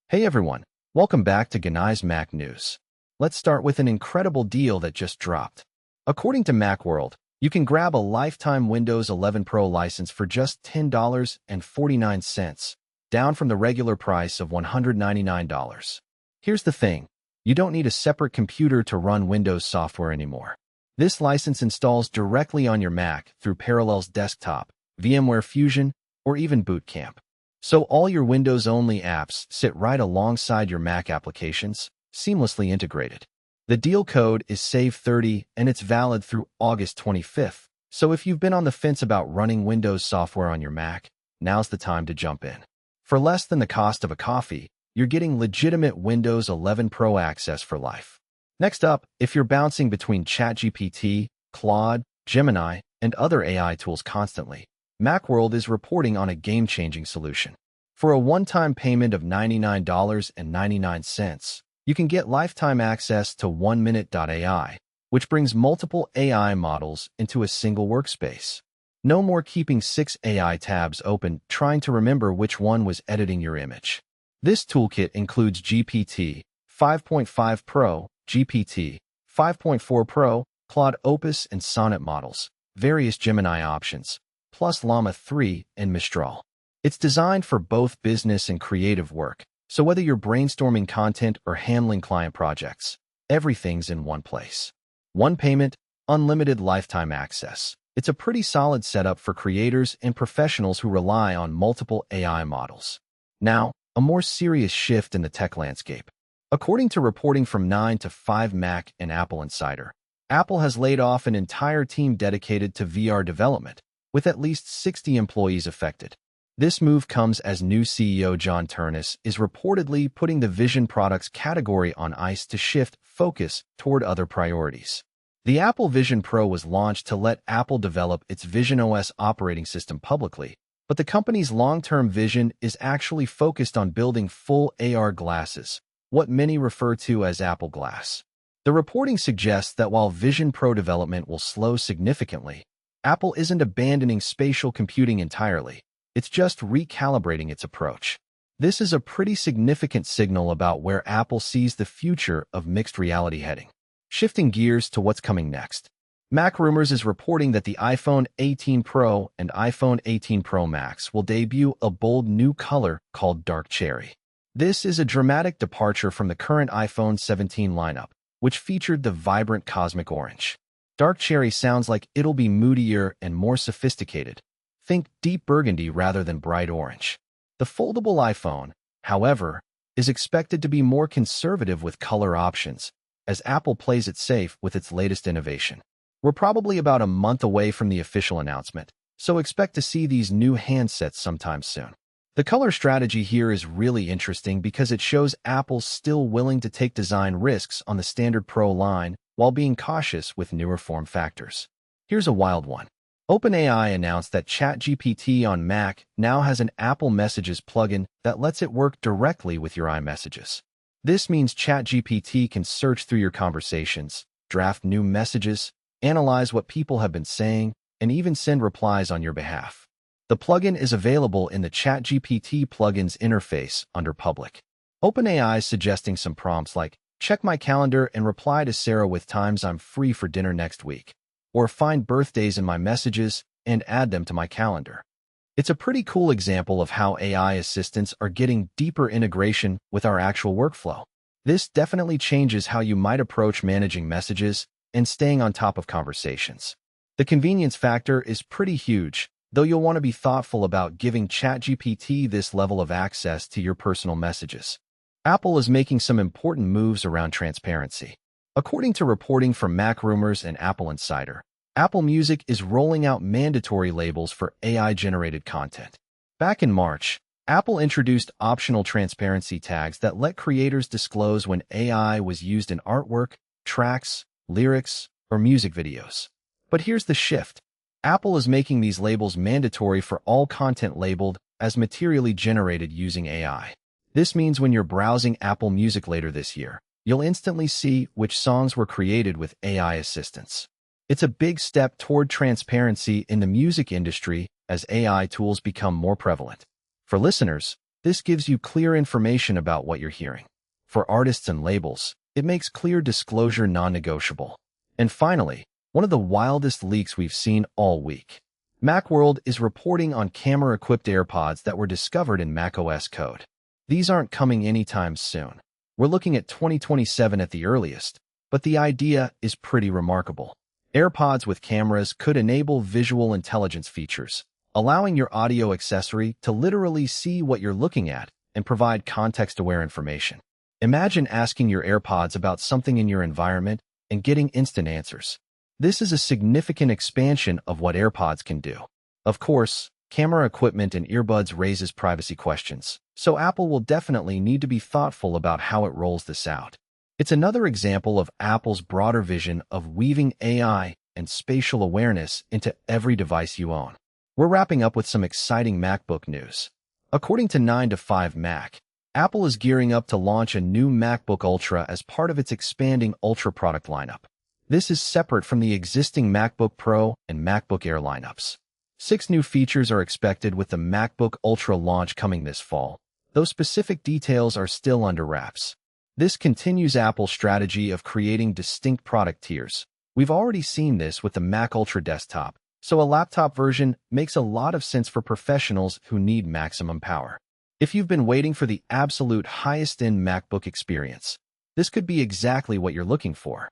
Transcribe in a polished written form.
Hey everyone, welcome back to Genai's Mac News. Let's start with an incredible deal that just dropped. According to Macworld, you can grab a lifetime Windows 11 Pro license for just $10.49, down from the regular price of $199. Here's the thing, you don't need a separate computer to run Windows software anymore. This license installs directly on your Mac through Parallels Desktop, VMware Fusion, or even Boot Camp. So all your Windows-only apps sit right alongside your Mac applications, seamlessly integrated. The deal code is SAVE30 and it's valid through August 25th. So if you've been on the fence about running Windows software on your Mac, now's the time to jump in. For less than the cost of a coffee, you're getting legitimate Windows 11 Pro access for life. Next up, if you're bouncing between ChatGPT, Claude, Gemini, and other AI tools constantly, Macworld is reporting on a game-changing solution. For a one-time payment of $99.99, you can get lifetime access to 1Minute.ai, which brings multiple AI models into a single workspace. No more keeping 6 AI tabs open trying to remember which one was editing your image. This toolkit includes GPT 5.5 Pro, GPT 5.4 Pro, Claude Opus and Sonnet models, various Gemini options, plus Llama 3 and Mistral. It's designed for both business and creative work, so whether you're brainstorming content or handling client projects, everything's in one place. One payment, unlimited lifetime access. It's a pretty solid setup for creators and professionals who rely on multiple AI models. Now, a more serious shift in the tech landscape. According to reporting from 9 to 5 Mac and AppleInsider, Apple has laid off an entire team dedicated to VR development, with at least 60 employees affected. This move comes as new CEO John Ternus is reportedly putting the Vision products category on ice to shift focus toward other priorities. The Apple Vision Pro was launched to let Apple develop its Vision OS operating system publicly, but the company's long-term vision is actually focused on building full AR glasses, what many refer to as Apple Glass. The reporting suggests that while Vision Pro development will slow significantly, Apple isn't abandoning spatial computing entirely, it's just recalibrating its approach. This is a pretty significant signal about where Apple sees the future of mixed reality heading. Shifting gears to what's coming next. MacRumors is reporting that the iPhone 18 Pro and iPhone 18 Pro Max will debut a bold new color called Dark Cherry. This is a dramatic departure from the current iPhone 17 lineup, which featured the vibrant cosmic orange. Dark Cherry sounds like it'll be moodier and more sophisticated. Think deep burgundy rather than bright orange. The foldable iPhone, however, is expected to be more conservative with color options, as Apple plays it safe with its latest innovation. We're probably about a month away from the official announcement, so expect to see these new handsets sometime soon. The color strategy here is really interesting because it shows Apple's still willing to take design risks on the standard Pro line while being cautious with newer form factors. Here's a wild one. OpenAI announced that ChatGPT on Mac now has an Apple Messages plugin that lets it work directly with your iMessages. This means ChatGPT can search through your conversations, draft new messages, analyze what people have been saying, and even send replies on your behalf. The plugin is available in the ChatGPT plugins interface under Public. OpenAI is suggesting some prompts like, check my calendar and reply to Sarah with times I'm free for dinner next week, or find birthdays in my messages and add them to my calendar. It's a pretty cool example of how AI assistants are getting deeper integration with our actual workflow. This definitely changes how you might approach managing messages and staying on top of conversations. The convenience factor is pretty huge, though you'll want to be thoughtful about giving ChatGPT this level of access to your personal messages. Apple is making some important moves around transparency. According to reporting from MacRumors and AppleInsider, Apple Music is rolling out mandatory labels for AI-generated content. Back in March, Apple introduced optional transparency tags that let creators disclose when AI was used in artwork, tracks, lyrics, or music videos. But here's the shift. Apple is making these labels mandatory for all content labeled as materially generated using AI. This means when you're browsing Apple Music later this year, you'll instantly see which songs were created with AI assistance. It's a big step toward transparency in the music industry as AI tools become more prevalent. For listeners, This gives you clear information about what you're hearing. For artists and labels, it makes clear disclosure non-negotiable. And finally, one of the wildest leaks we've seen all week. Macworld is reporting on camera-equipped AirPods that were discovered in macOS code. These aren't coming anytime soon. We're looking at 2027 at the earliest, but the idea is pretty remarkable. AirPods with cameras could enable visual intelligence features, allowing your audio accessory to literally see what you're looking at and provide context-aware information. Imagine asking your AirPods about something in your environment and getting instant answers. This is a significant expansion of what AirPods can do. Of course, camera equipment and earbuds raises privacy questions, so Apple will definitely need to be thoughtful about how it rolls this out. It's another example of Apple's broader vision of weaving AI and spatial awareness into every device you own. We're wrapping up with some exciting MacBook news. According to 9to5Mac, Apple is gearing up to launch a new MacBook Ultra as part of its expanding Ultra product lineup. This is separate from the existing MacBook Pro and MacBook Air lineups. 6 new features are expected with the MacBook Ultra launch coming this fall, though specific details are still under wraps. This continues Apple's strategy of creating distinct product tiers. We've already seen this with the Mac Ultra desktop, so a laptop version makes a lot of sense for professionals who need maximum power. If you've been waiting for the absolute highest-end MacBook experience, this could be exactly what you're looking for.